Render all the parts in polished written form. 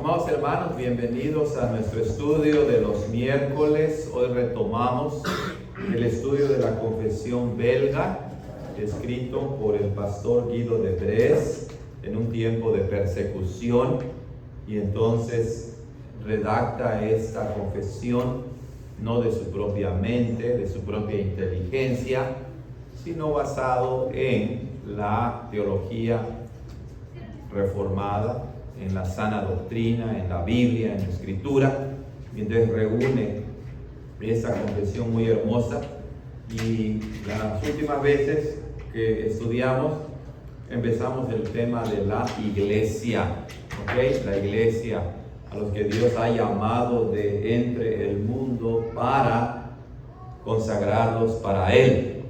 Amados hermanos, bienvenidos a nuestro estudio de los miércoles. Hoy retomamos el estudio de la confesión belga, escrito por el pastor Guido de Bresse en un tiempo de persecución, y entonces redacta esta confesión no de su propia mente, de su propia inteligencia, sino basado en la teología reformada, en la sana doctrina, en la Biblia, en la Escritura. Y entonces reúne esa confesión muy hermosa. Y las últimas veces que estudiamos, empezamos el tema de la iglesia, ¿ok? La iglesia, a los que Dios ha llamado de entre el mundo para consagrarlos para Él.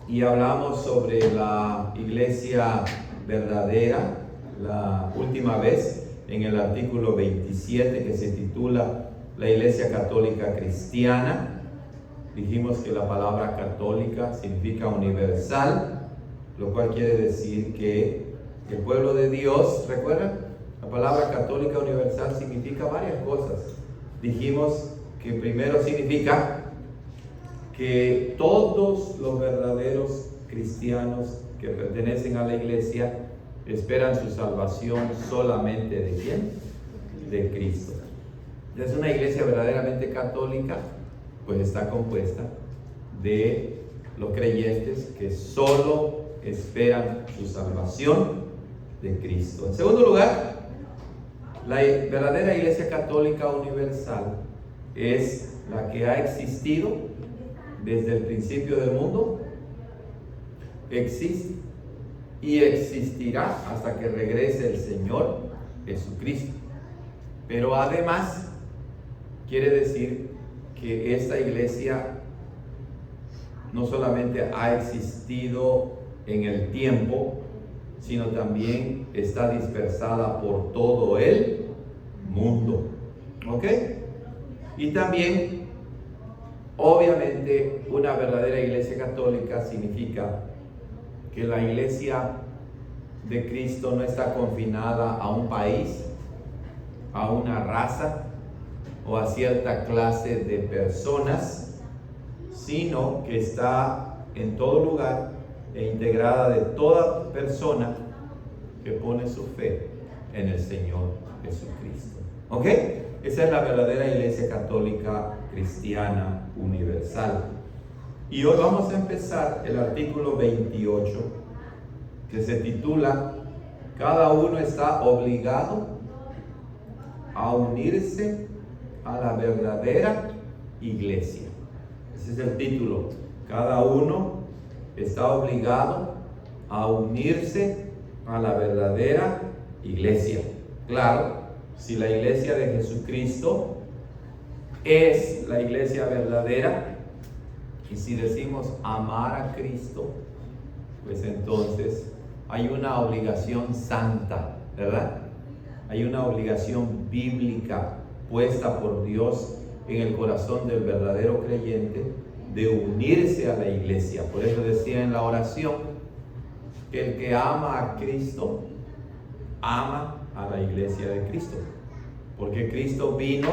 Y hablamos sobre la iglesia verdadera la última vez en el artículo 27, que se titula La Iglesia Católica Cristiana. Dijimos que la palabra católica significa universal, lo cual quiere decir que el pueblo de Dios, ¿recuerdan? La palabra católica universal significa varias cosas. Dijimos que primero significa que todos los verdaderos cristianos que pertenecen a la iglesia esperan su salvación solamente ¿de quién? De Cristo. Es una iglesia verdaderamente católica, pues está compuesta de los creyentes que solo esperan su salvación de Cristo. En segundo lugar, la verdadera iglesia católica universal es la que ha existido desde el principio del mundo, existe y existirá hasta que regrese el Señor Jesucristo. Pero además quiere decir que esta iglesia no solamente ha existido en el tiempo, sino también está dispersada por todo el mundo. ¿Ok? Y también, obviamente, una verdadera iglesia católica significa que la iglesia de Cristo no está confinada a un país, a una raza o a cierta clase de personas, sino que está en todo lugar e integrada de toda persona que pone su fe en el Señor Jesucristo. ¿Ok? Esa es la verdadera iglesia católica cristiana universal. Y hoy vamos a empezar el artículo 28, que se titula Cada uno está obligado a unirse a la verdadera iglesia. Ese es el título. Cada uno está obligado a unirse a la verdadera iglesia. Claro, si la iglesia de Jesucristo es la iglesia verdadera, y si decimos amar a Cristo, pues entonces hay una obligación santa, ¿verdad? Hay una obligación bíblica puesta por Dios en el corazón del verdadero creyente de unirse a la iglesia. Por eso decía en la oración que el que ama a Cristo, ama a la iglesia de Cristo. Porque Cristo vino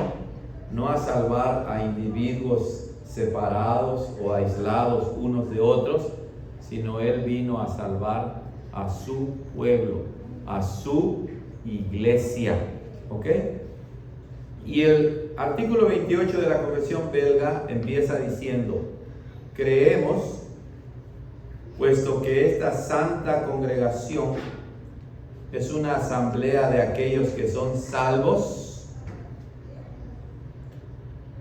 no a salvar a individuos separados o aislados unos de otros, sino Él vino a salvar a su pueblo, a su iglesia. ¿Ok? Y el artículo 28 de la confesión belga empieza diciendo: creemos, puesto que esta santa congregación es una asamblea de aquellos que son salvos,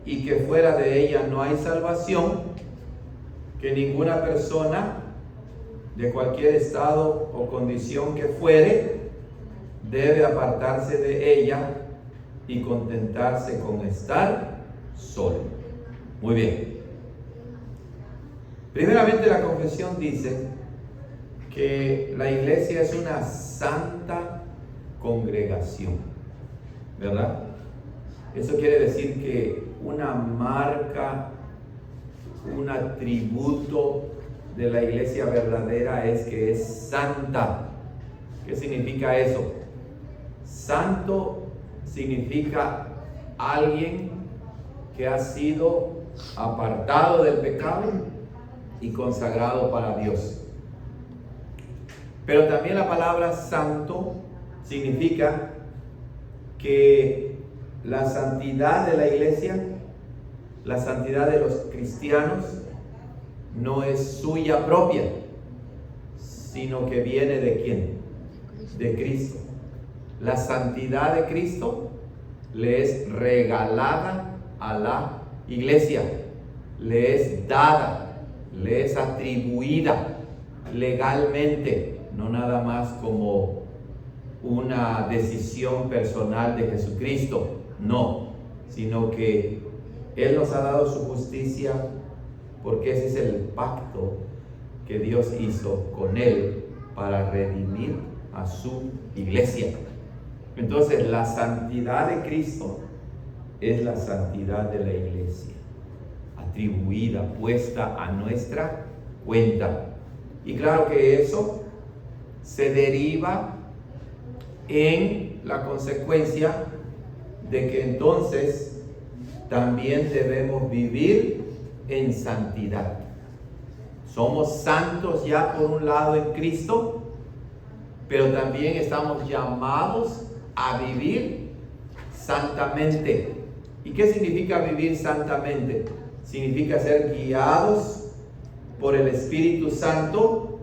y que fuera de ella no hay salvación, que ninguna persona de cualquier estado o condición que fuere debe apartarse de ella y contentarse con estar solo. Muy bien. Primeramente, la confesión dice que la iglesia es una santa congregación, ¿verdad? Eso quiere decir que una marca, un atributo de la iglesia verdadera es que es santa. ¿Qué significa eso? Santo significa alguien que ha sido apartado del pecado y consagrado para Dios. Pero también la palabra santo significa que la santidad de la iglesia, la santidad de los cristianos, no es suya propia, sino que viene ¿de quién? De Cristo. La santidad de Cristo le es regalada a la iglesia, le es dada, le es atribuida legalmente, no nada más como una decisión personal de Jesucristo, no, sino que Él nos ha dado su justicia porque ese es el pacto que Dios hizo con Él para redimir a su iglesia. Entonces, la santidad de Cristo es la santidad de la iglesia, atribuida, puesta a nuestra cuenta. Y claro que eso se deriva en la consecuencia de que entonces también debemos vivir en santidad. Somos santos ya por un lado en Cristo, pero también estamos llamados a vivir santamente. ¿Y qué significa vivir santamente? Significa ser guiados por el Espíritu Santo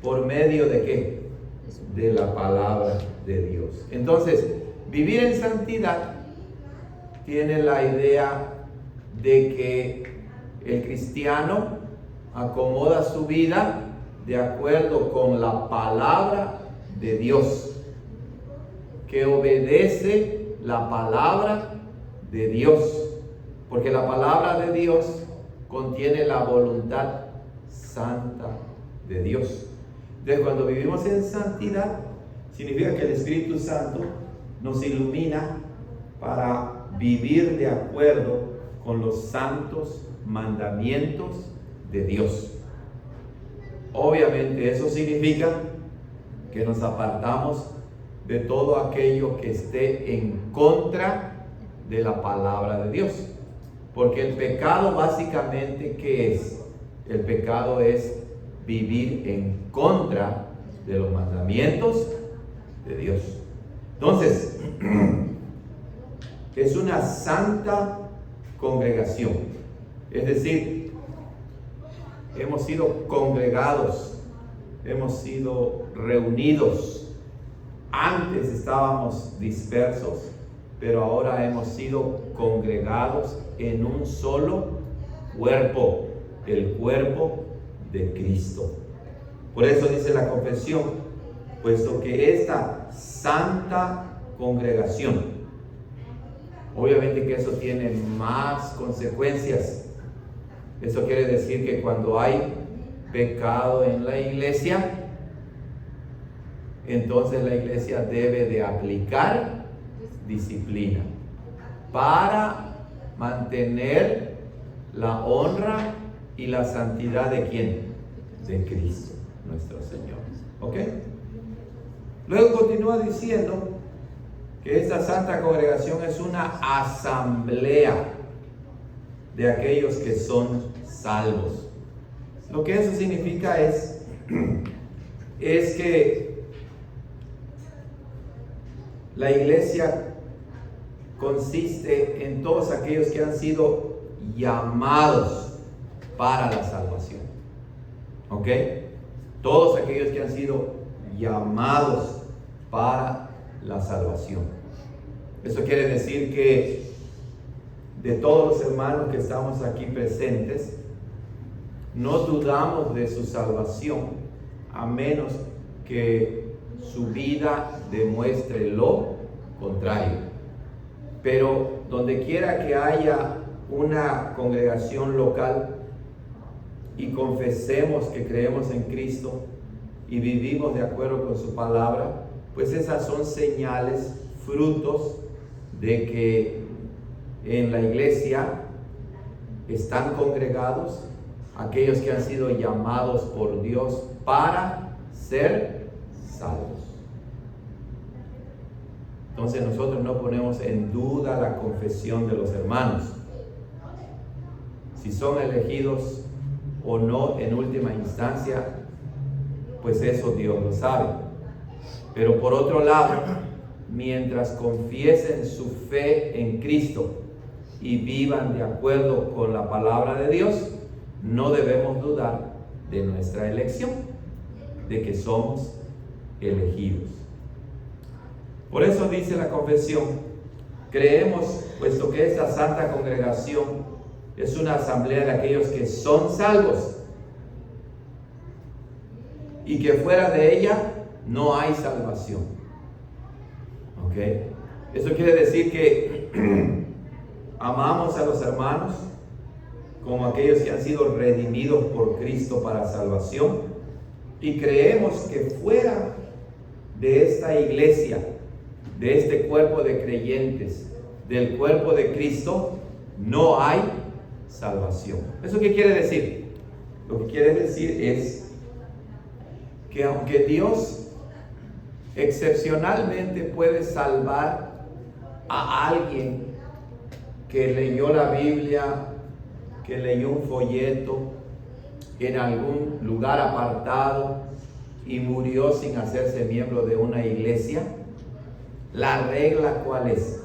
por medio de ¿qué? De la palabra de Dios. Entonces, vivir en santidad tiene la idea de que el cristiano acomoda su vida de acuerdo con la palabra de Dios, que obedece la palabra de Dios, porque la palabra de Dios contiene la voluntad santa de Dios. Entonces, cuando vivimos en santidad, significa que el Espíritu Santo nos ilumina para vivir de acuerdo con los santos mandamientos de Dios. Obviamente eso significa que nos apartamos de todo aquello que esté en contra de la palabra de Dios. Porque el pecado básicamente, ¿qué es? El pecado es vivir en contra de los mandamientos de Dios. Entonces, es una santa congregación. Es decir, hemos sido congregados, hemos sido reunidos. Antes estábamos dispersos, pero ahora hemos sido congregados en un solo cuerpo, el cuerpo de Cristo. Por eso dice la confesión, puesto que esta santa congregación, obviamente que eso tiene más consecuencias. Eso quiere decir que cuando hay pecado en la iglesia, entonces la iglesia debe de aplicar disciplina para mantener la honra y la santidad de ¿quién? De Cristo, nuestro Señor. ¿Ok? Luego continúa diciendo que esta santa congregación es una asamblea de aquellos que son salvos. Lo que eso significa es que la iglesia consiste en todos aquellos que han sido llamados para la salvación. ¿Ok? Todos aquellos que han sido llamados para la salvación. Eso quiere decir que de todos los hermanos que estamos aquí presentes, no dudamos de su salvación, a menos que su vida demuestre lo contrario. Pero donde quiera que haya una congregación local y confesemos que creemos en Cristo y vivimos de acuerdo con su palabra, pues esas son señales, frutos de que en la iglesia están congregados aquellos que han sido llamados por Dios para ser salvos. entonces nosotros no ponemos en duda la confesión de los hermanos. Si son elegidos o no en última instancia, pues eso Dios lo sabe. Pero por otro lado, mientras confiesen su fe en Cristo y vivan de acuerdo con la palabra de Dios, no debemos dudar de nuestra elección, de que somos elegidos. Por eso dice la confesión: creemos, puesto que esta santa congregación es una asamblea de aquellos que son salvos, y que fuera de ella no hay salvación. ¿Ok? Eso quiere decir que amamos a los hermanos como aquellos que han sido redimidos por Cristo para salvación, y creemos que fuera de esta iglesia, de este cuerpo de creyentes, del cuerpo de Cristo, no hay salvación. ¿Eso qué quiere decir? Lo que quiere decir es que aunque Dios excepcionalmente puede salvar a alguien que leyó la Biblia, que leyó un folleto en algún lugar apartado y murió sin hacerse miembro de una iglesia, la regla ¿cuál es?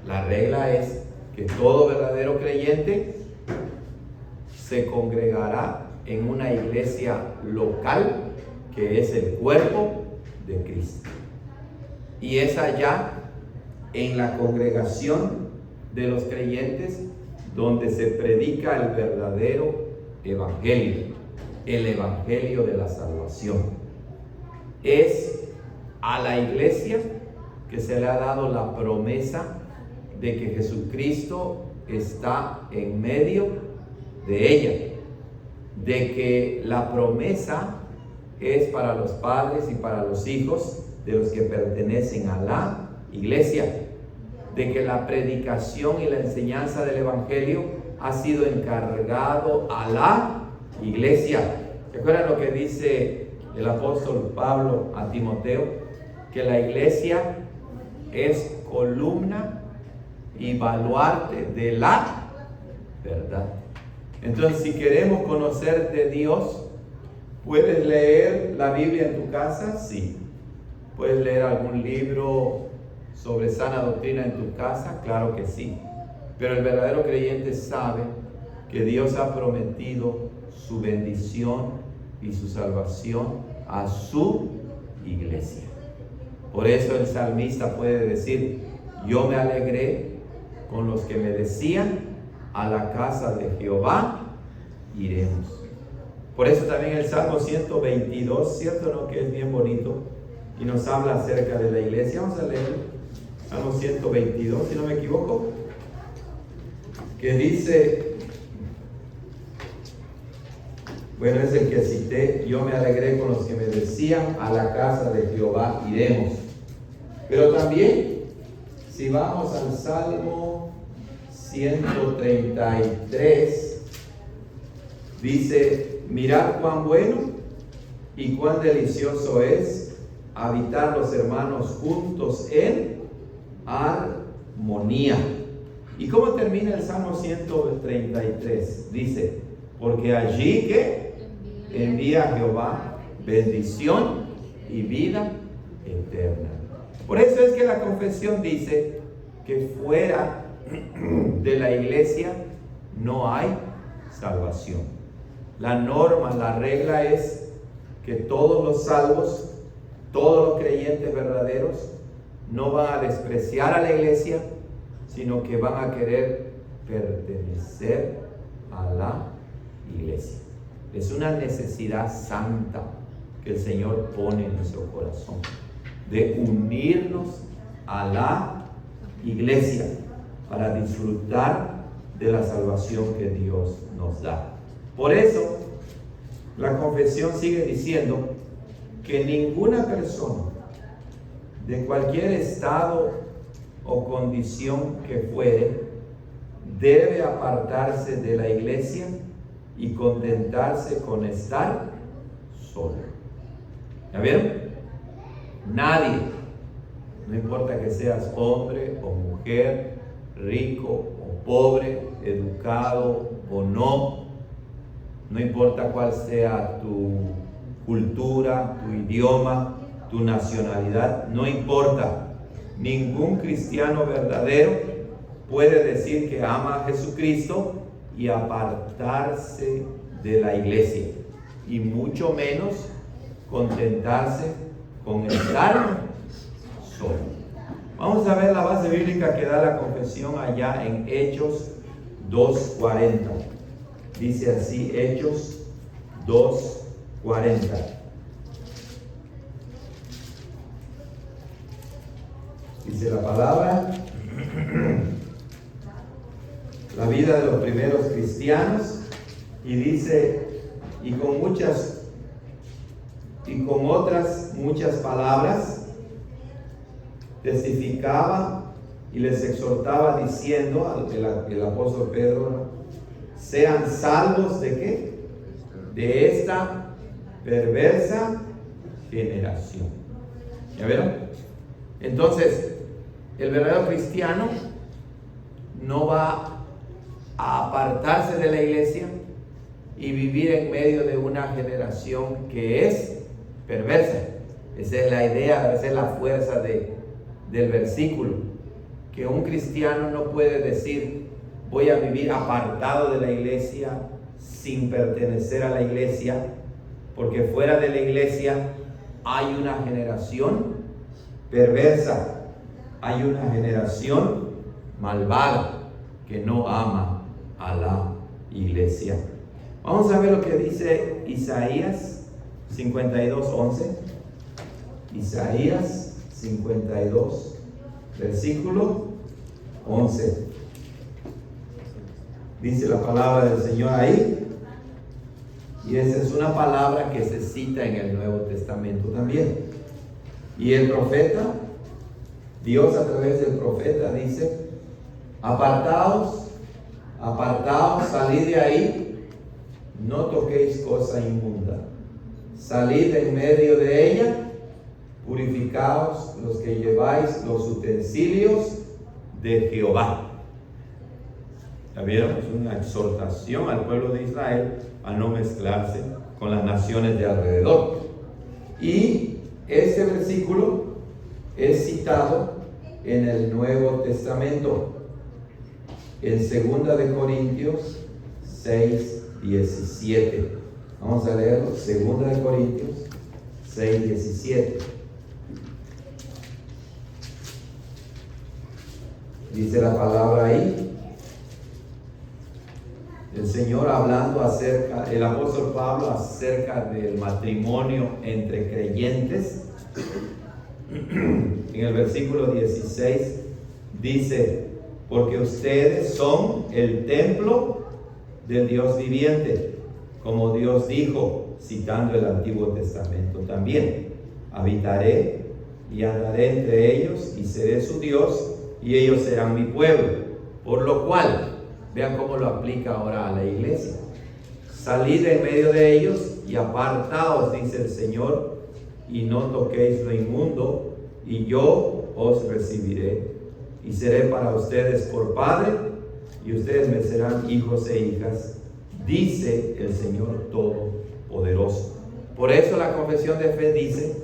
La regla es que todo verdadero creyente se congregará en una iglesia local, que es el cuerpo de Cristo. Y es allá, en la congregación de los creyentes, donde se predica el verdadero evangelio, el evangelio de la salvación. Es a la iglesia que se le ha dado la promesa de que Jesucristo está en medio de ella, de que la promesa es para los padres y para los hijos de los que pertenecen a la iglesia, de que la predicación y la enseñanza del evangelio ha sido encargado a la iglesia. ¿Se acuerdan lo que dice el apóstol Pablo a Timoteo? Que la iglesia es columna y baluarte de la verdad. Entonces, si queremos conocer de Dios, ¿puedes leer la Biblia en tu casa? Sí. ¿Puedes leer algún libro sobre sana doctrina en tu casa? Claro que sí. Pero el verdadero creyente sabe que Dios ha prometido su bendición y su salvación a su iglesia. Por eso el salmista puede decir: yo me alegré con los que me decían, a la casa de Jehová iremos. Por eso también el Salmo 122, ¿cierto no? Que es bien bonito y nos habla acerca de la iglesia. Vamos a leer Salmo 122, si no me equivoco, que dice, bueno, es el que cité: yo me alegré con los que me decían, a la casa de Jehová iremos. Pero también, si vamos al Salmo 133, dice: mirad cuán bueno y cuán delicioso es habitar los hermanos juntos en armonía. ¿Y cómo termina el Salmo 133? Dice: porque allí que envía Jehová bendición y vida eterna. Por eso es que la confesión dice que fuera de la iglesia no hay salvación. La norma, la regla es que todos los salvos, todos los creyentes verdaderos, no van a despreciar a la iglesia, sino que van a querer pertenecer a la iglesia. Es una necesidad santa que el Señor pone en nuestro corazón, de unirnos a la iglesia para disfrutar de la salvación que Dios nos da. Por eso, la confesión sigue diciendo que ninguna persona de cualquier estado o condición que fuere debe apartarse de la iglesia y contentarse con estar solo. ¿Ya vieron? No importa que seas hombre o mujer, rico o pobre, educado o no. No importa cuál sea tu cultura, tu idioma, tu nacionalidad. No importa. Ningún cristiano verdadero puede decir que ama a Jesucristo y apartarse de la iglesia, y mucho menos contentarse con estar solo. Vamos a ver la base bíblica que da la confesión allá en Hechos 2:40. Dice así, Hechos 2:40. Dice la palabra, la vida de los primeros cristianos, y dice, y con otras muchas palabras testificaba y les exhortaba diciendo, el apóstol Pedro, ¿no?, sean salvos ¿de qué? De esta perversa generación. ¿Ya vieron? Entonces, el verdadero cristiano no va a apartarse de la iglesia y vivir en medio de una generación que es perversa. Esa es la idea, esa es la fuerza del versículo, que un cristiano no puede decir voy a vivir apartado de la iglesia, sin pertenecer a la iglesia, porque fuera de la iglesia hay una generación perversa, hay una generación malvada que no ama a la iglesia. Vamos a ver lo que dice Isaías 52:11. Isaías 52, versículo 11. Dice la palabra del Señor ahí, y esa es una palabra que se cita en el Nuevo Testamento también. Y el profeta, Dios a través del profeta dice, apartaos, salid de ahí, no toquéis cosa inmunda, salid en medio de ella, purificaos los que lleváis los utensilios de Jehová. ¿Ya vieron? Es una exhortación al pueblo de Israel a no mezclarse con las naciones de alrededor. Y este versículo es citado en el Nuevo Testamento, en 2 de Corintios 6:17. Vamos a leerlo, 2 de Corintios 6:17. Dice la palabra ahí, el Señor hablando el apóstol Pablo acerca del matrimonio entre creyentes. En el versículo 16 dice, porque ustedes son el templo del Dios viviente, como Dios dijo, citando el Antiguo Testamento también, habitaré y andaré entre ellos y seré su Dios y ellos serán mi pueblo. Por lo cual, vean cómo lo aplica ahora a la iglesia, salid en medio de ellos y apartaos, dice el Señor, y no toquéis lo inmundo, y yo os recibiré y seré para ustedes por padre, y ustedes me serán hijos e hijas, dice el Señor Todopoderoso. Por eso la confesión de fe dice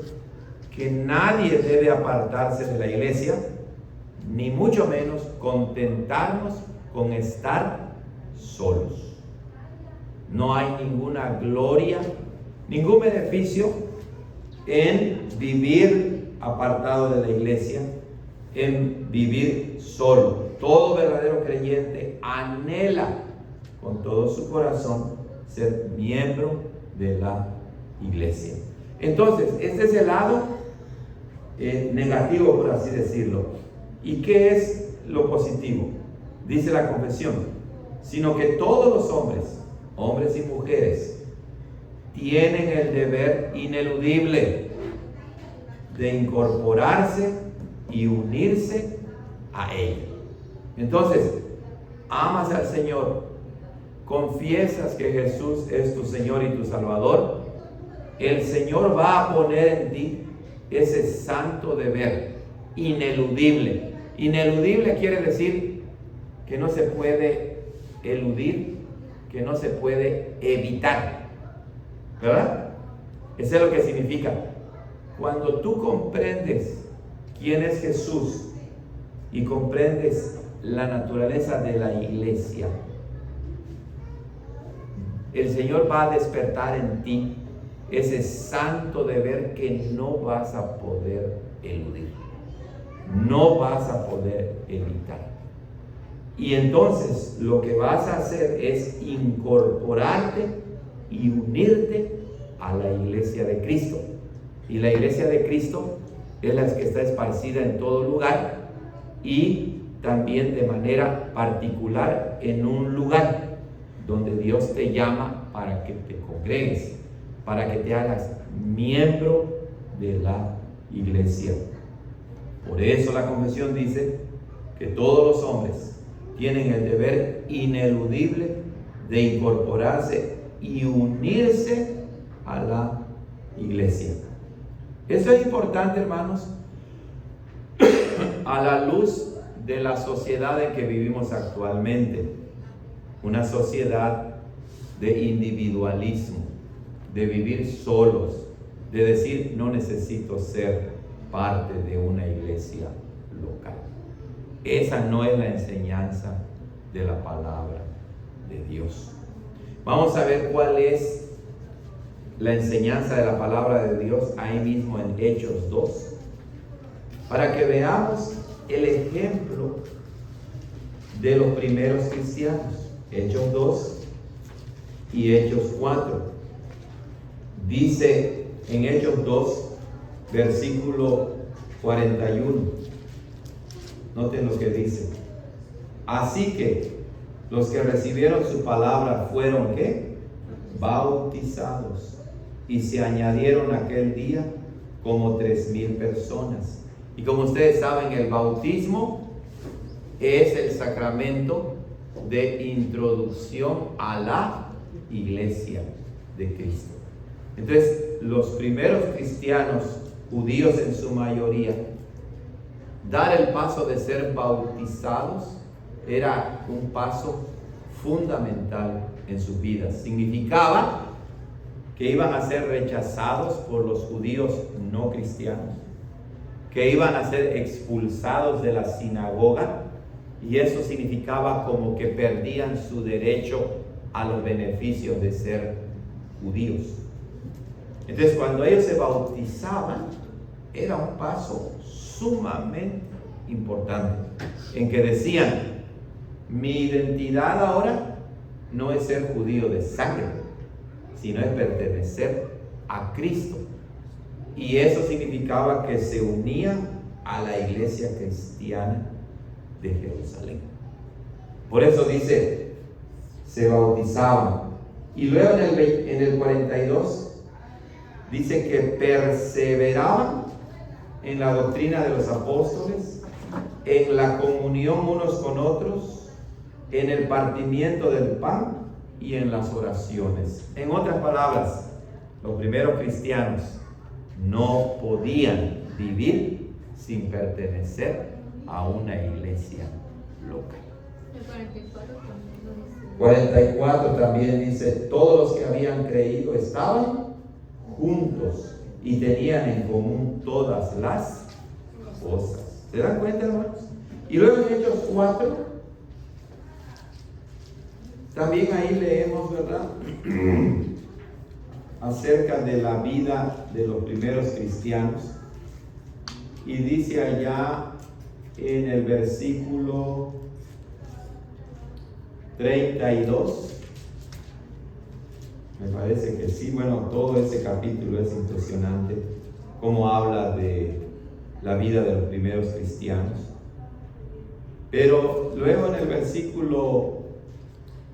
que nadie debe apartarse de la iglesia, ni mucho menos contentarnos con estar solos. No hay ninguna gloria, ningún beneficio en vivir apartado de la iglesia, en vivir solo. Todo verdadero creyente anhela con todo su corazón ser miembro de la iglesia. Entonces, este es el lado negativo, por así decirlo. ¿Y qué es lo positivo? Dice la confesión, sino que todos los hombres y mujeres, tienen el deber ineludible de incorporarse y unirse a Él. Entonces, amas al Señor, confiesas que Jesús es tu Señor y tu Salvador, el Señor va a poner en ti ese santo deber ineludible. Ineludible quiere decir que no se puede eludir, que no se puede evitar, ¿verdad? Eso es lo que significa. Cuando tú comprendes quién es Jesús y comprendes la naturaleza de la iglesia, el Señor va a despertar en ti ese santo deber que no vas a poder eludir, no vas a poder evitar. Y entonces lo que vas a hacer es incorporarte y unirte a la iglesia de Cristo. Y la iglesia de Cristo es la que está esparcida en todo lugar y también de manera particular en un lugar donde Dios te llama para que te congregues, para que te hagas miembro de la iglesia. Por eso la confesión dice que todos los hombres tienen el deber ineludible de incorporarse y unirse a la iglesia. Eso es importante, hermanos, a la luz de la sociedad en que vivimos actualmente. Una sociedad de individualismo, de vivir solos, de decir no necesito ser parte de una iglesia local. Esa no es la enseñanza de la palabra de Dios. Vamos a ver cuál es la enseñanza de la palabra de Dios ahí mismo en Hechos 2, para que veamos el ejemplo de los primeros cristianos. Hechos 2 y Hechos 4. Dice en Hechos 2, versículo 41. Noten lo que dice. Así que los que recibieron su palabra fueron ¿qué? Bautizados. Y se añadieron aquel día como 3,000 personas. Y como ustedes saben, el bautismo es el sacramento de introducción a la iglesia de Cristo. Entonces, los primeros cristianos, judíos en su mayoría, dar el paso de ser bautizados era un paso fundamental en sus vidas. Significaba que iban a ser rechazados por los judíos no cristianos, que iban a ser expulsados de la sinagoga, y eso significaba como que perdían su derecho a los beneficios de ser judíos. Entonces, cuando ellos se bautizaban, era un paso sumamente importante, en que decían, mi identidad ahora no es ser judío de sangre, sino es pertenecer a Cristo. Y eso significaba que se unían a la iglesia cristiana de Jerusalén. Por eso dice, se bautizaban. Y luego en el 42 dice que perseveraban en la doctrina de los apóstoles, en la comunión unos con otros, en el partimiento del pan y en las oraciones. En otras palabras, los primeros cristianos no podían vivir sin pertenecer a una iglesia local. El 44 también dice, todos los que habían creído estaban juntos y tenían en común todas las cosas. ¿Se dan cuenta, hermanos? Y luego en Hechos 4, también ahí leemos, ¿verdad? Acerca de la vida de los primeros cristianos. Y dice allá en el versículo 32, me parece que sí, bueno, todo ese capítulo es impresionante, cómo habla de la vida de los primeros cristianos. Pero luego en el versículo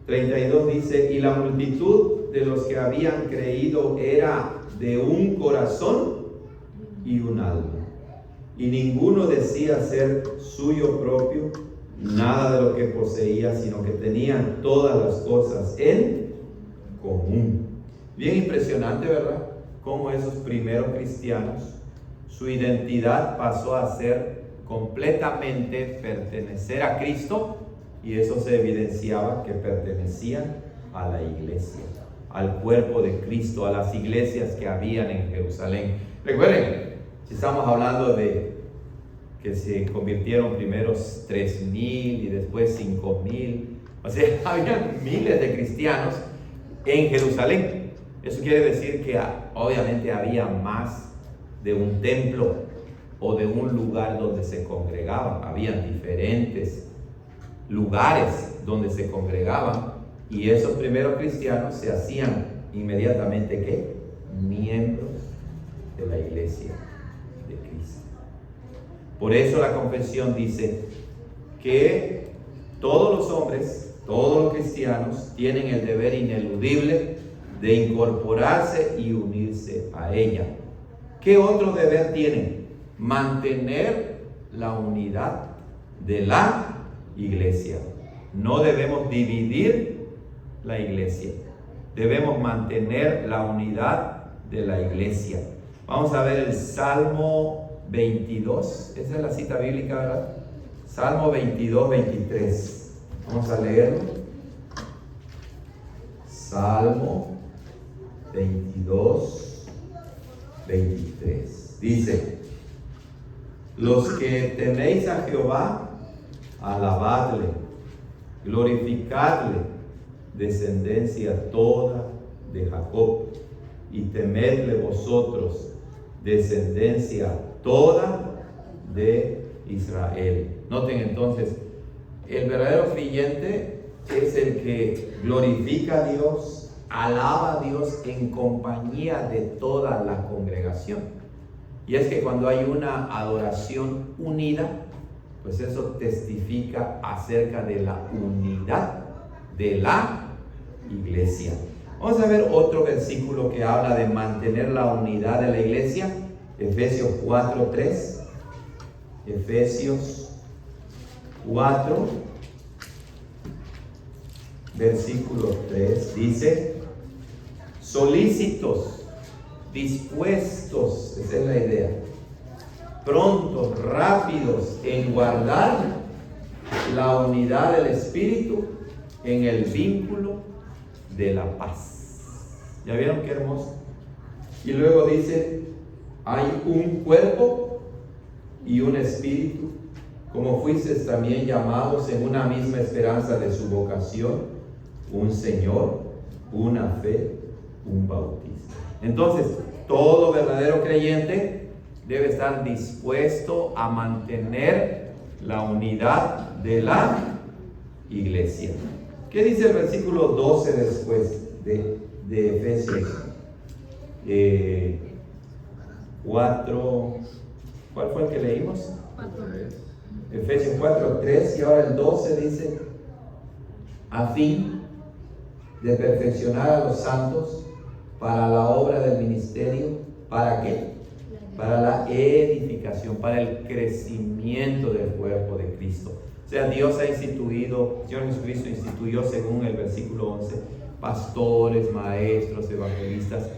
32 dice, y la multitud de los que habían creído era de un corazón y un alma, y ninguno decía ser suyo propio nada de lo que poseía, sino que tenían todas las cosas en común. Bien impresionante, ¿verdad? Cómo esos primeros cristianos, su identidad pasó a ser completamente pertenecer a Cristo, y eso se evidenciaba que pertenecían a la iglesia, al cuerpo de Cristo, a las iglesias que habían en Jerusalén. Recuerden, si estamos hablando de que se convirtieron primeros 3,000 y después 5,000, o sea, había miles de cristianos en Jerusalén. Eso quiere decir que obviamente había más de un templo o de un lugar donde se congregaban. Habían diferentes lugares donde se congregaban, y esos primeros cristianos se hacían inmediatamente ¿qué? Miembros de la iglesia de Cristo. Por eso la confesión dice que todos los hombres, todos los cristianos tienen el deber ineludible de incorporarse y unirse a ella. ¿Qué otro deber tienen? Mantener la unidad de la iglesia. No debemos dividir la iglesia. Debemos mantener la unidad de la iglesia. Vamos a ver el Salmo 22. Esa es la cita bíblica, ¿verdad? Salmo 22, 23. Vamos a leerlo. Salmo 22, 23. Dice: los que teméis a Jehová, alabadle, glorificadle, descendencia toda de Jacob, y temedle vosotros, descendencia toda de Israel. Noten entonces, el verdadero creyente es el que glorifica a Dios, alaba a Dios en compañía de toda la congregación. Y es que cuando hay una adoración unida, pues eso testifica acerca de la unidad de la iglesia. Vamos a ver otro versículo que habla de mantener la unidad de la iglesia. Efesios 4:3. Efesios 4, versículo 3, dice: solícitos, dispuestos, esa es la idea, prontos, rápidos en guardar la unidad del Espíritu en el vínculo de la paz. ¿Ya vieron qué hermoso? Y luego dice: hay un cuerpo y un espíritu, como fuisteis también llamados en una misma esperanza de su vocación, un Señor, una fe, un bautismo. Entonces, todo verdadero creyente debe estar dispuesto a mantener la unidad de la iglesia. ¿Qué dice el versículo 12 después de Efesios 4? ¿Cuál fue el que leímos? 4:3. Efesios 4:3, y ahora el 12 dice: a fin de perfeccionar a los santos para la obra del ministerio. ¿Para qué? Para la edificación, para el crecimiento del cuerpo de Cristo. O sea, Dios ha instituido, el Señor Jesucristo instituyó, según el versículo 11, pastores, maestros, evangelistas,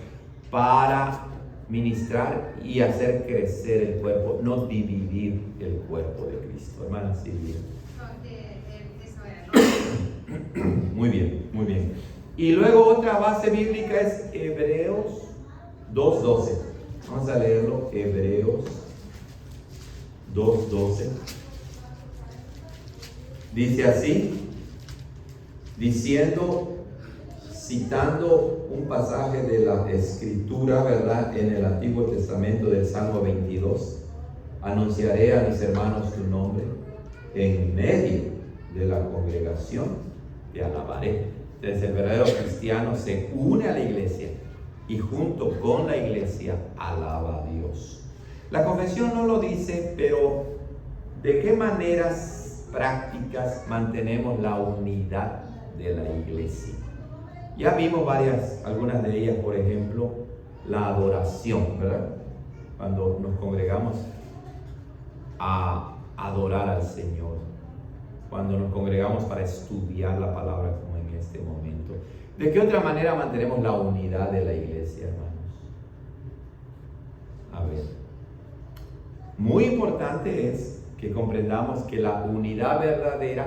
para ministrar y hacer crecer el cuerpo, no dividir el cuerpo de Cristo. Hermana Silvia. Muy bien, muy bien. Y luego otra base bíblica es Hebreos 2:12. Vamos a leerlo, Hebreos 2:12. Dice así, citando un pasaje de la Escritura, ¿verdad? En el Antiguo Testamento del Salmo 22: anunciaré a mis hermanos tu nombre, en medio de la congregación te alabaré. Entonces el verdadero cristiano se une a la iglesia y junto con la iglesia alaba a Dios. La confesión no lo dice, pero ¿de qué maneras prácticas mantenemos la unidad de la iglesia? Ya vimos algunas de ellas. Por ejemplo, la adoración, ¿verdad? Cuando nos congregamos a adorar al Señor, cuando nos congregamos para estudiar la palabra como en este momento. ¿De qué otra manera mantenemos la unidad de la iglesia, hermanos? A ver, muy importante es que que comprendamos que la unidad verdadera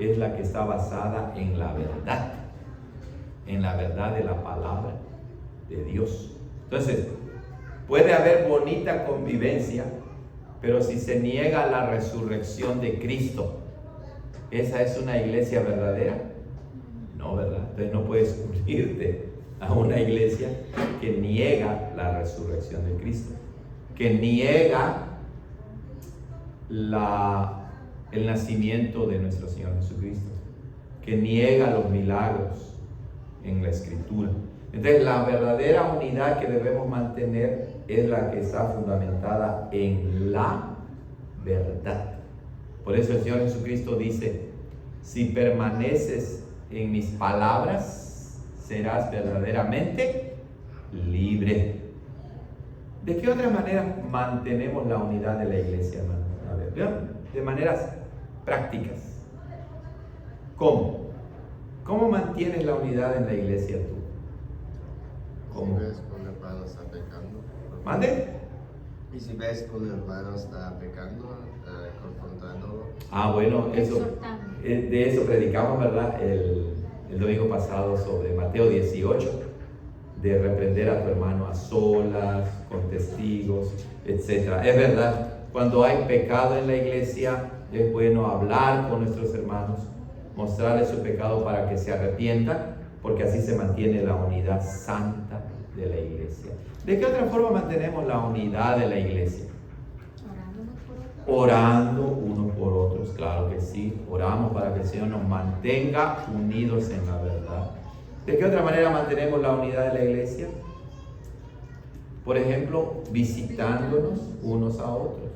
es la que está basada en la verdad de la palabra de Dios. Entonces, puede haber bonita convivencia, pero si se niega la resurrección de Cristo, ¿esa es una iglesia verdadera? No, ¿verdad? Entonces no puedes unirte a una iglesia que niega la resurrección de Cristo, que niega el nacimiento de nuestro Señor Jesucristo, que niega los milagros en la Escritura. Entonces la verdadera unidad que debemos mantener es la que está fundamentada en la verdad. Por eso el Señor Jesucristo dice: si permaneces en mis palabras, serás verdaderamente libre. ¿De qué otra manera mantenemos la unidad de la iglesia, hermano? A ver, vean, de maneras prácticas. ¿Cómo? ¿Cómo mantienes la unidad en la iglesia tú? ¿Cómo? Si ves que un hermano está pecando. ¿Mande? Y si ves que un hermano está pecando, confrontándolo. Bueno, eso, de eso predicamos, ¿verdad? El domingo pasado sobre Mateo 18, de reprender a tu hermano a solas, con testigos, etc. Es verdad, cuando hay pecado en la iglesia, es bueno hablar con nuestros hermanos, mostrarles su pecado para que se arrepientan, porque así se mantiene la unidad santa de la iglesia. ¿De qué otra forma mantenemos la unidad de la iglesia? Orando unos por otros, claro que sí. Oramos para que el Señor nos mantenga unidos en la verdad. ¿De qué otra manera mantenemos la unidad de la iglesia? Por ejemplo, visitándonos unos a otros,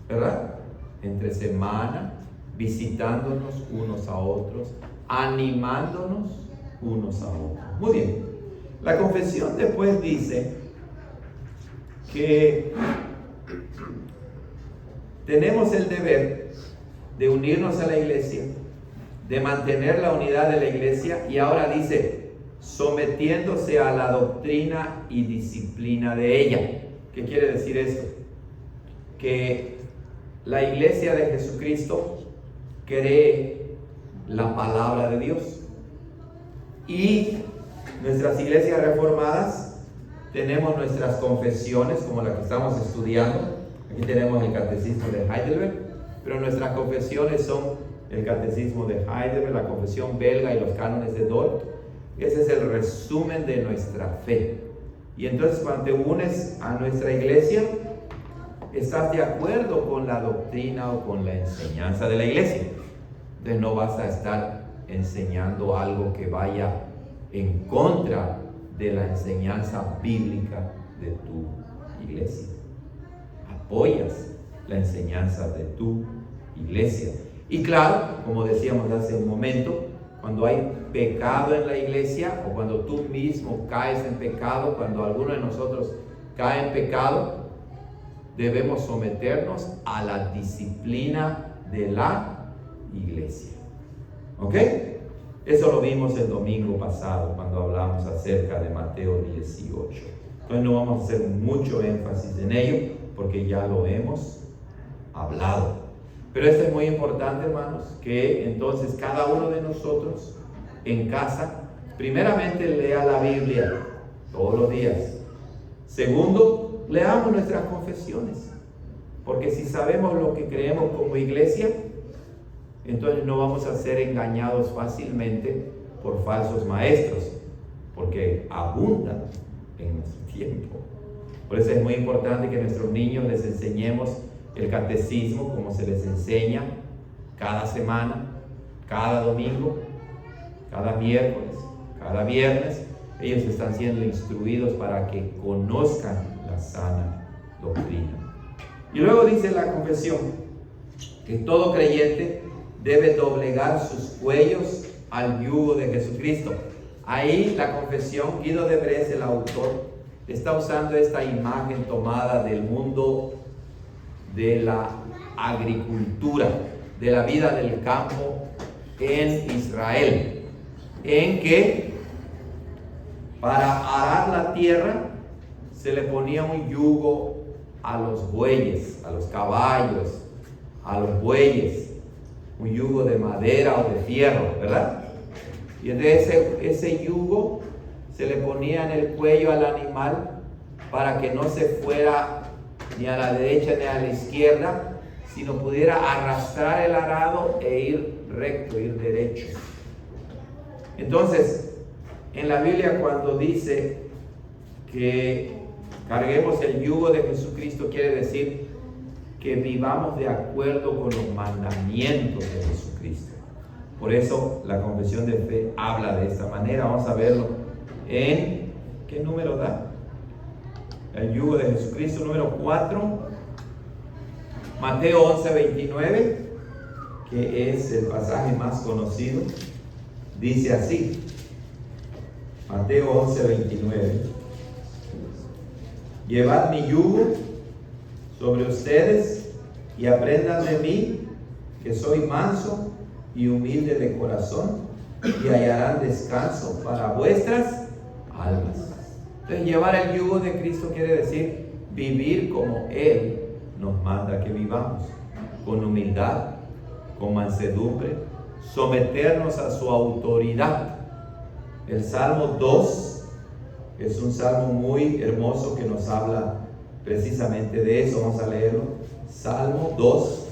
¿verdad? Entre semana, visitándonos unos a otros, animándonos unos a otros. Muy bien. La confesión después dice que tenemos el deber de unirnos a la iglesia, de mantener la unidad de la iglesia, y ahora dice, sometiéndose a la doctrina y disciplina de ella. ¿Qué quiere decir esto? Que la iglesia de Jesucristo cree la palabra de Dios, y nuestras iglesias reformadas tenemos nuestras confesiones, como la que estamos estudiando. Aquí tenemos el catecismo de Heidelberg, pero nuestras confesiones son el catecismo de Heidelberg, la confesión belga y los cánones de Dort. Ese es el resumen de nuestra fe. Y entonces, cuando te unes a nuestra iglesia, estás de acuerdo con la doctrina o con la enseñanza de la iglesia. Entonces no vas a estar enseñando algo que vaya en contra de la enseñanza bíblica de tu iglesia. Apoyas la enseñanza de tu iglesia. Y claro, como decíamos hace un momento, cuando hay pecado en la iglesia, o cuando tú mismo caes en pecado, cuando alguno de nosotros cae en pecado, debemos someternos a la disciplina de la iglesia. ¿Ok? Eso lo vimos el domingo pasado cuando hablamos acerca de Mateo 18. Entonces no vamos a hacer mucho énfasis en ello porque ya lo hemos hablado. Pero esto es muy importante, hermanos, que entonces cada uno de nosotros en casa, primeramente lea la Biblia todos los días. Segundo, leamos nuestras confesiones. Porque si sabemos lo que creemos como iglesia, entonces no vamos a ser engañados fácilmente por falsos maestros, porque abundan en nuestro tiempo. Por eso es muy importante que a nuestros niños les enseñemos el catecismo como se les enseña cada semana, cada domingo, cada miércoles, cada viernes. Ellos están siendo instruidos para que conozcan la sana doctrina. Y luego dice la confesión que todo creyente debe doblegar sus cuellos al yugo de Jesucristo. Ahí la confesión, Guido de Brez, el autor, está usando esta imagen tomada del mundo de la agricultura, de la vida del campo en Israel, en que para arar la tierra se le ponía un yugo a los bueyes, a los caballos, a los bueyes, un yugo de madera o de fierro, ¿verdad? Y entonces ese yugo se le ponía en el cuello al animal para que no se fuera ni a la derecha ni a la izquierda, sino pudiera arrastrar el arado e ir recto, ir derecho. Entonces, en la Biblia cuando dice que carguemos el yugo de Jesucristo, quiere decir que vivamos de acuerdo con los mandamientos de Jesucristo. Por eso la confesión de fe habla de esta manera. Vamos a verlo en, ¿qué número da? El yugo de Jesucristo, número 4, Mateo 11:29, que es el pasaje más conocido. Dice así, Mateo 11:29: llevad mi yugo sobre ustedes y aprendan de mí, que soy manso y humilde de corazón, y hallarán descanso para vuestras almas. Entonces, llevar el yugo de Cristo quiere decir vivir como Él nos manda que vivamos, con humildad, con mansedumbre, someternos a su autoridad. El Salmo 2 es un salmo muy hermoso que nos habla precisamente de eso. Vamos a leerlo. Salmo 2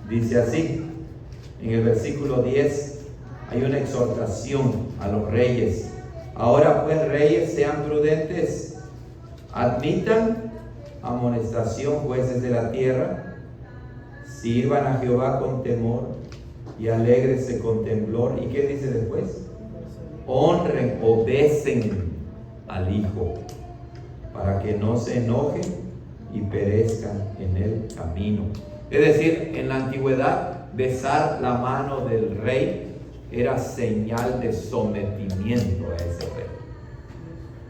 dice así, en el versículo 10 hay una exhortación a los reyes. Ahora pues, reyes, sean prudentes, admitan amonestación, jueces de la tierra, sirvan a Jehová con temor y alégrese con temblor. ¿Y qué dice después? Honren, obedecen al Hijo, para que no se enojen y perezcan en el camino. Es decir, en la antigüedad, besar la mano del rey era señal de sometimiento a ese rey.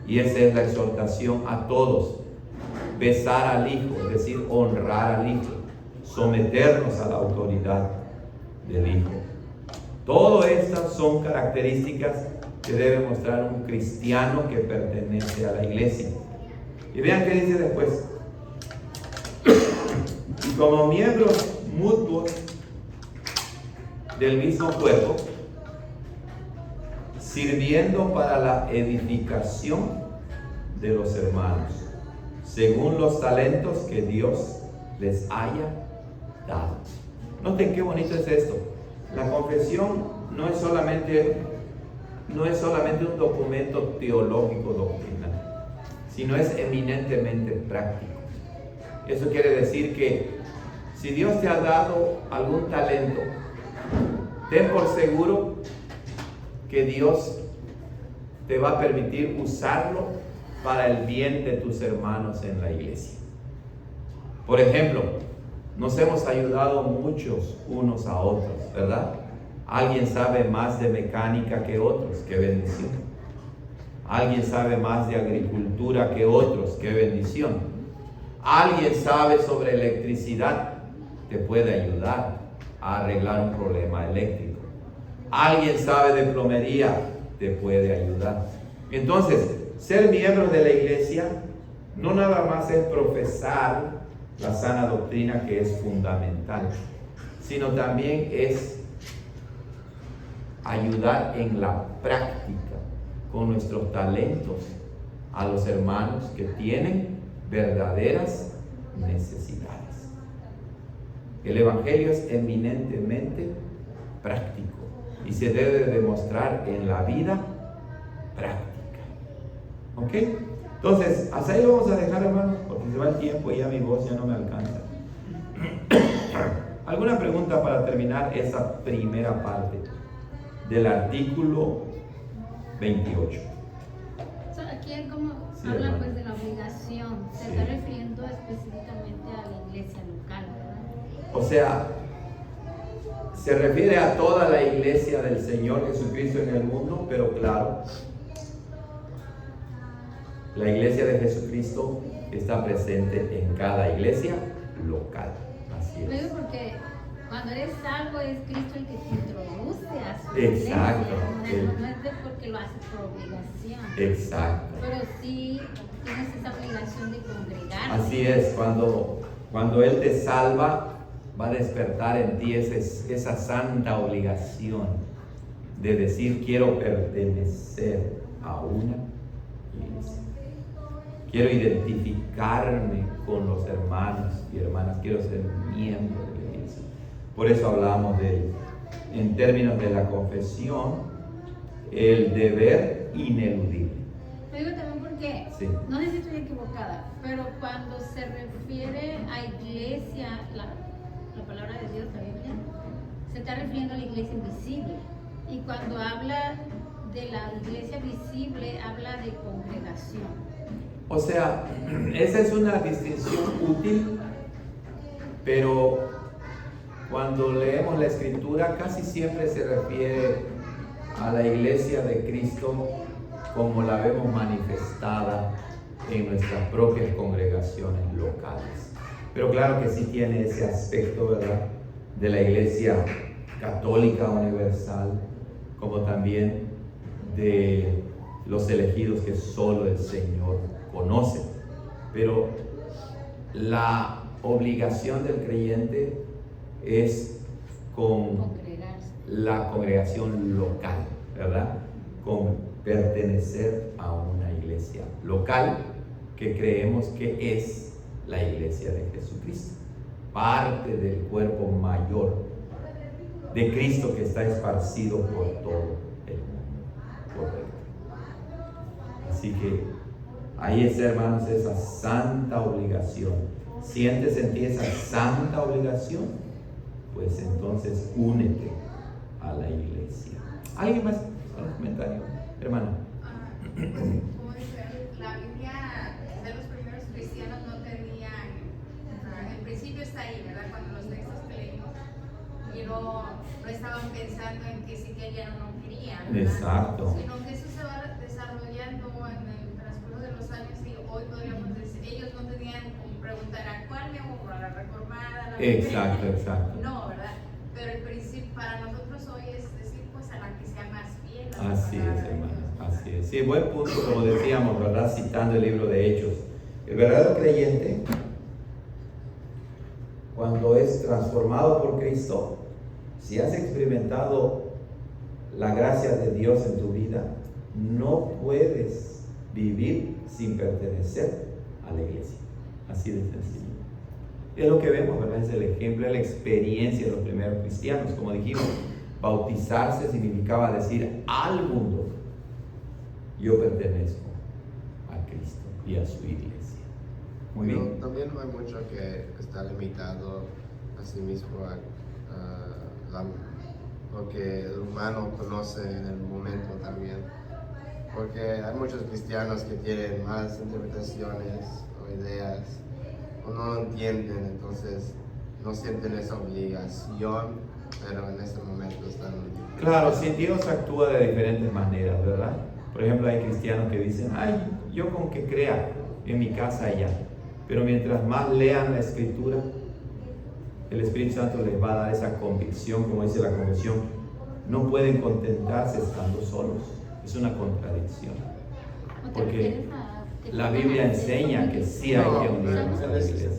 Y esa es la exhortación a todos: besar al Hijo, es decir, honrar al Hijo, someternos a la autoridad del Hijo. Todas estas son características que debe mostrar un cristiano que pertenece a la iglesia. Y vean qué dice después: y como miembros mutuos del mismo cuerpo, sirviendo para la edificación de los hermanos, según los talentos que Dios les haya dado. Noten qué bonito es esto. La confesión no es solamente un documento teológico doctrinal, sino es eminentemente práctico. Eso quiere decir que si Dios te ha dado algún talento, ten por seguro que Dios te va a permitir usarlo para el bien de tus hermanos en la iglesia. Por ejemplo, nos hemos ayudado muchos unos a otros, ¿verdad? Alguien sabe más de mecánica que otros, qué bendición. Alguien sabe más de agricultura que otros, qué bendición. Alguien sabe sobre electricidad, te puede ayudar a arreglar un problema eléctrico. Alguien sabe de plomería, te puede ayudar. Entonces, ser miembro de la iglesia no nada más es profesar la sana doctrina, que es fundamental, sino también es ayudar en la práctica con nuestros talentos a los hermanos que tienen verdaderas necesidades. El evangelio es eminentemente práctico y se debe demostrar en la vida práctica. ¿Ok? Entonces, hasta ahí lo vamos a dejar, hermanos, porque se va el tiempo y ya mi voz ya no me alcanza. ¿Alguna pregunta para terminar esa primera parte del artículo 28? Aquí como Sí, habla hermano. pues de la obligación, se Sí. está refiriendo específicamente a la iglesia local, ¿verdad? O sea, se refiere a toda la iglesia del Señor Jesucristo en el mundo, pero claro, la iglesia de Jesucristo está presente en cada iglesia local. Así Lo es. digo porque Cuando eres salvo es Cristo el que te introduce a su Exacto. iglesia. No es de porque lo haces por obligación. Exacto. Pero sí tienes esa obligación de congregarte. Así es, cuando Él te salva, va a despertar en ti esa santa obligación de decir: quiero pertenecer a una iglesia. Quiero identificarme con los hermanos y hermanas, quiero ser miembro de la iglesia. Por eso hablamos en términos de la confesión, el deber ineludible. Lo digo también porque, Sí. no sé si estoy equivocada, pero cuando se refiere a iglesia, la palabra de Dios, la Biblia, se está refiriendo a la iglesia invisible. Y cuando habla de la iglesia visible, habla de congregación. O sea, esa es una distinción útil, pero cuando leemos la Escritura casi siempre se refiere a la iglesia de Cristo como la vemos manifestada en nuestras propias congregaciones locales. Pero claro que sí tiene ese aspecto, ¿verdad?, de la iglesia católica universal, como también de los elegidos que solo el Señor conoce. Pero la obligación del creyente es con la congregación local, ¿verdad?, con pertenecer a una iglesia local que creemos que es la iglesia de Jesucristo, parte del cuerpo mayor de Cristo que está esparcido por todo el mundo. Correcto. Así que ahí es, hermanos, esa santa obligación. ¿Sientes en ti esa santa obligación? Pues entonces únete a la iglesia. ¿Alguien más? ¿Algún comentario? Hermano. Como dice, la Biblia de los primeros cristianos no tenían, en principio está ahí, ¿verdad? Cuando los textos que leímos, y no estaban pensando en que si querían o no querían, ¿verdad? Exacto. Sino que eso se va desarrollando en el transcurso de los años, y hoy podríamos decir, ellos no tenían que preguntar a cuál me uno, a la reformada, a la Exacto, exacto. no, ¿verdad? Pero el principio para nosotros hoy es decir, pues a la que sea más fiel. Así es, hermanos, así es. Sí, buen punto, como decíamos, ¿verdad?, citando el libro de Hechos. El verdadero creyente, cuando es transformado por Cristo, si has experimentado la gracia de Dios en tu vida, no puedes vivir sin pertenecer a la iglesia. Así de sencillo. Es lo que vemos, ¿verdad? Es el ejemplo, la experiencia de los primeros cristianos. Como dijimos, bautizarse significaba decir al mundo: yo pertenezco a Cristo y a su iglesia. Muy bien. Pero también hay mucho que está limitado a sí mismo a lo que el humano conoce en el momento también. Porque hay muchos cristianos que tienen más interpretaciones o ideas o no lo entienden, entonces no sienten esa obligación, pero en ese momento están... Claro, si Dios actúa de diferentes maneras, ¿verdad? Por ejemplo, hay cristianos que dicen: ay, yo con que crea en mi casa ya. Pero mientras más lean la Escritura, el Espíritu Santo les va a dar esa convicción, como dice la confesión. No pueden contentarse estando solos. Es una contradicción. Porque la Biblia enseña que sí hay que unirnos a la iglesia.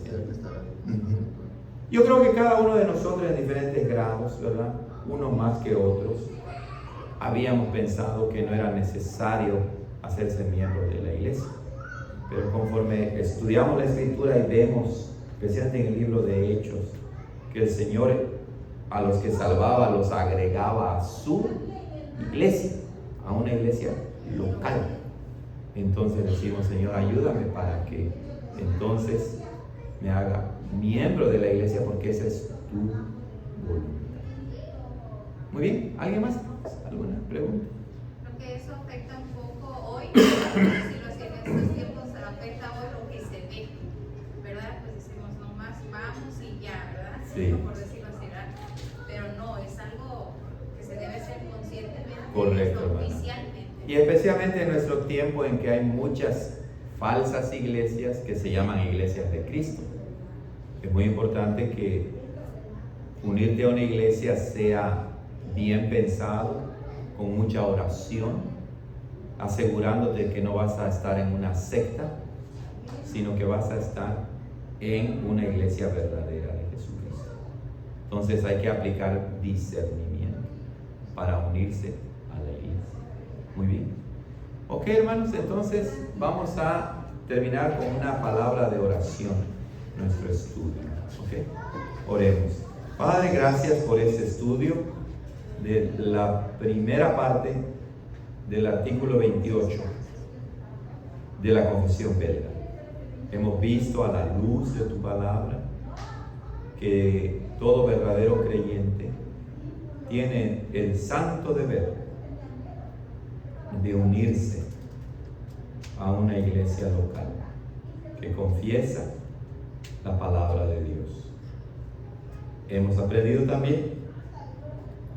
Yo creo que cada uno de nosotros en diferentes grados, ¿verdad?, unos más que otros, habíamos pensado que no era necesario hacerse miembro de la iglesia. Pero conforme estudiamos la Escritura y vemos, especialmente en el libro de Hechos, que el Señor a los que salvaba los agregaba a su iglesia, a una iglesia local. Entonces decimos: Señor, ayúdame para que entonces me haga miembro de la iglesia, porque esa es tu voluntad. Muy bien, ¿alguien más? ¿Alguna pregunta? Creo que eso afecta un poco hoy, si lo hacía en estos tiempos, afecta hoy lo que se ve, ¿verdad? Pues decimos, nomás vamos y ya, ¿verdad? Sí. No por decirlo así, ¿verdad? Pero no, es algo que se debe ser conscientemente. Correcto, oficialmente. Y especialmente en nuestro tiempo en que hay muchas falsas iglesias que se llaman iglesias de Cristo. Es muy importante que unirte a una iglesia sea bien pensado, con mucha oración, asegurándote que no vas a estar en una secta, sino que vas a estar en una iglesia verdadera de Jesucristo. Entonces hay que aplicar discernimiento para unirse a la iglesia. Muy bien. Ok, hermanos, entonces vamos a terminar con una palabra de oración, nuestro estudio. Ok, oremos. Padre, gracias por este estudio de la primera parte del artículo 28 de la Confesión Belga. Hemos visto a la luz de tu palabra que todo verdadero creyente tiene el santo deber de unirse a una iglesia local que confiesa la palabra de Dios. Hemos aprendido también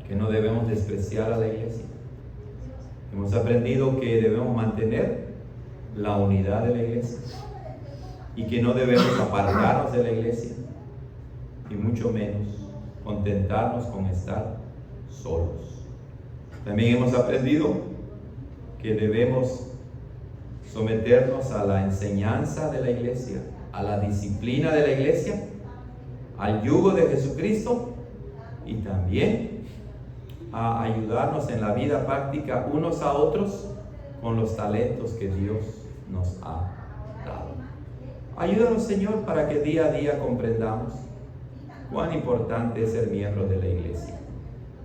que no debemos despreciar a la iglesia. Hemos aprendido que debemos mantener la unidad de la iglesia y que no debemos apartarnos de la iglesia y mucho menos contentarnos con estar solos. También hemos aprendido que debemos someternos a la enseñanza de la iglesia, a la disciplina de la iglesia, al yugo de Jesucristo y también a ayudarnos en la vida práctica unos a otros con los talentos que Dios nos ha dado. Ayúdanos, Señor, para que día a día comprendamos cuán importante es ser miembro de la iglesia.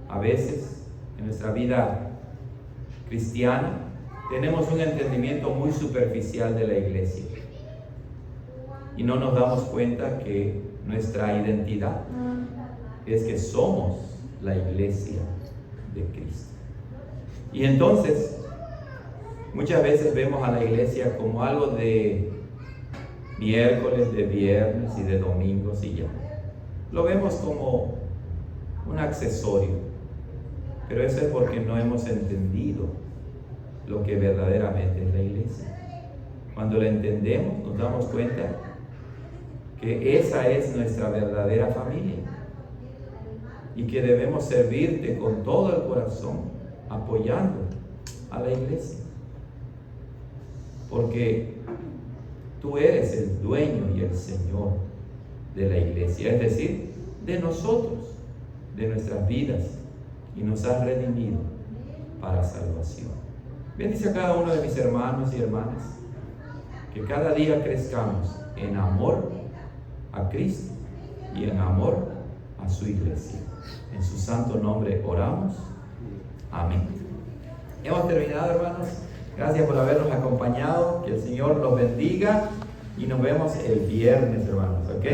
A veces en nuestra vida cristiana tenemos un entendimiento muy superficial de la iglesia y no nos damos cuenta que nuestra identidad es que somos la iglesia de Cristo. Y entonces muchas veces vemos a la iglesia como algo de miércoles, de viernes y de domingos y ya. Lo vemos como un accesorio, pero eso es porque no hemos entendido lo que verdaderamente es la iglesia. Cuando la entendemos, nos damos cuenta que esa es nuestra verdadera familia y que debemos servirte con todo el corazón, apoyando a la iglesia, porque tú eres el dueño y el Señor de la iglesia, es decir, de nosotros, de nuestras vidas, y nos has redimido para salvación. Bendice a cada uno de mis hermanos y hermanas, que cada día crezcamos en amor a Cristo y en amor a su iglesia. En su santo nombre oramos. Amén. Hemos terminado, hermanos. Gracias por habernos acompañado. Que el Señor los bendiga y nos vemos el viernes, hermanos. ¿Ok?